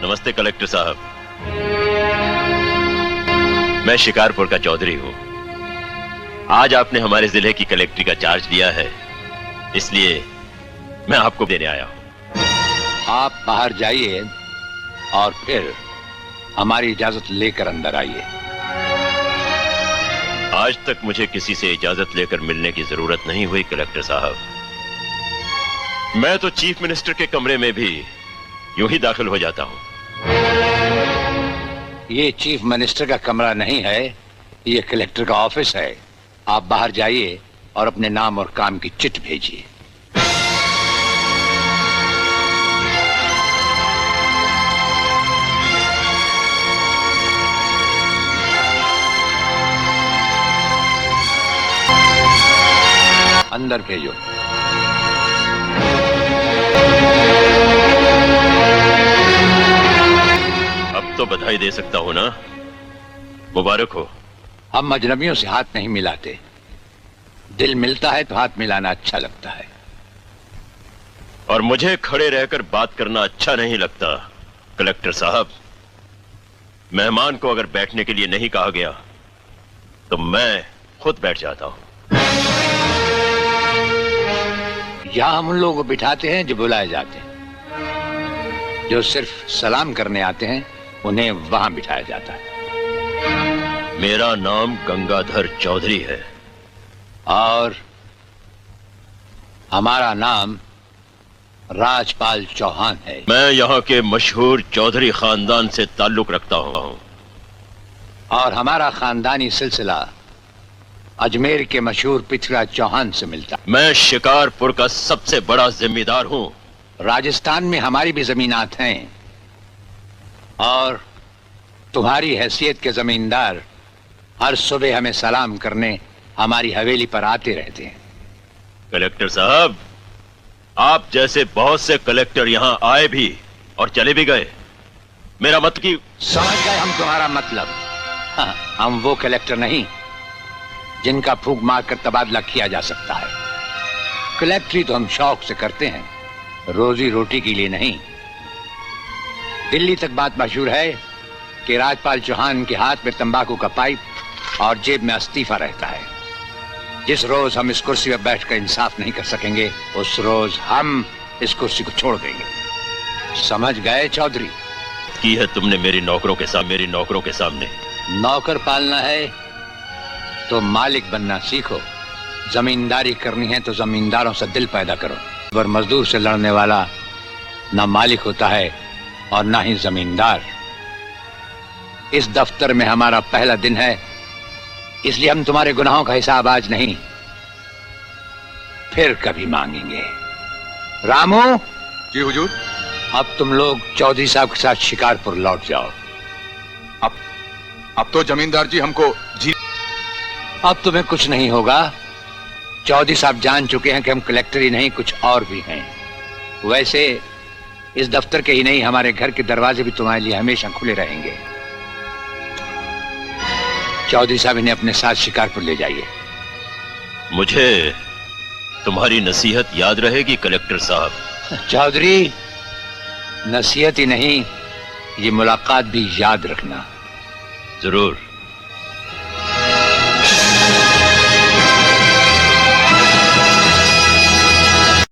नमस्ते कलेक्टर साहब। मैं शिकारपुर का चौधरी हूं। आज आपने हमारे जिले की कलेक्ट्री का चार्ज लिया है, इसलिए मैं आपको देने आया हूं। आप बाहर जाइए और फिर हमारी इजाजत लेकर अंदर आइए। आज तक मुझे किसी से इजाजत लेकर मिलने की जरूरत नहीं हुई कलेक्टर साहब। मैं तो चीफ मिनिस्टर के कमरे में भी यूं ही दाखिल हो जाता हूं। ये चीफ मिनिस्टर का कमरा नहीं है, ये कलेक्टर का ऑफिस है। आप बाहर जाइए और अपने नाम और काम की चिट भेजिए। अंदर भेजो। अब तो बधाई दे सकता हूं ना? मुबारक हो। हम अजनबियों से हाथ नहीं मिलाते। दिल मिलता है तो हाथ मिलाना अच्छा लगता है। और मुझे खड़े रहकर बात करना अच्छा नहीं लगता कलेक्टर साहब। मेहमान को अगर बैठने के लिए नहीं कहा गया तो मैं खुद बैठ जाता हूं। यहां हम उन लोगों को बिठाते हैं जो बुलाए जाते हैं। जो सिर्फ सलाम करने आते हैं उन्हें वहां बिठाया जाता है। मेरा नाम गंगाधर चौधरी है और हमारा नाम राजपाल चौहान है। मैं यहाँ के मशहूर चौधरी खानदान से ताल्लुक रखता हूँ और हमारा खानदानी सिलसिला अजमेर के मशहूर पृथ्वीराज चौहान से मिलता है। मैं शिकारपुर का सबसे बड़ा जिम्मेदार हूँ। राजस्थान में हमारी भी जमीनात हैं और तुम्हारी हैसियत के जमींदार हर सुबह हमें सलाम करने हमारी हवेली पर आते रहते हैं। कलेक्टर साहब, आप जैसे बहुत से कलेक्टर यहाँ आए भी और चले भी गए। मेरा मत की समझ गए हम तुम्हारा मतलब। हाँ, हम वो कलेक्टर नहीं जिनका फूंक मार कर तबादला किया जा सकता है। कलेक्टरी तो हम शौक से करते हैं, रोजी रोटी के लिए नहीं। दिल्ली तक बात मशहूर है कि राजपाल चौहान के हाथ में तंबाकू का पाइप और जेब में इस्तीफा रहता है। जिस रोज हम इस कुर्सी पर बैठकर इंसाफ नहीं कर सकेंगे उस रोज हम इस कुर्सी को छोड़ देंगे। समझ गए चौधरी? की है तुमने मेरी नौकरों के सामने। नौकर पालना है तो मालिक बनना सीखो। जमींदारी करनी है तो जमींदारों से दिल पैदा करो। पर मजदूर से लड़ने वाला ना मालिक होता है और ना ही जमींदार। इस दफ्तर में हमारा पहला दिन है, इसलिए हम तुम्हारे गुनाहों का हिसाब आज नहीं फिर कभी मांगेंगे। रामू। जी हुजूर। अब तुम लोग चौधरी साहब के साथ शिकारपुर लौट जाओ। अब तो जमींदार जी हमको जी। अब तुम्हें कुछ नहीं होगा। चौधरी साहब जान चुके हैं कि हम कलेक्टर ही नहीं कुछ और भी हैं। वैसे इस दफ्तर के ही नहीं हमारे घर के दरवाजे भी तुम्हारे लिए हमेशा खुले रहेंगे। चौधरी साहब इन्हें अपने साथ शिकारपुर ले जाइए। मुझे तुम्हारी नसीहत याद रहेगी कलेक्टर साहब। चौधरी, नसीहत ही नहीं ये मुलाकात भी याद रखना। जरूर।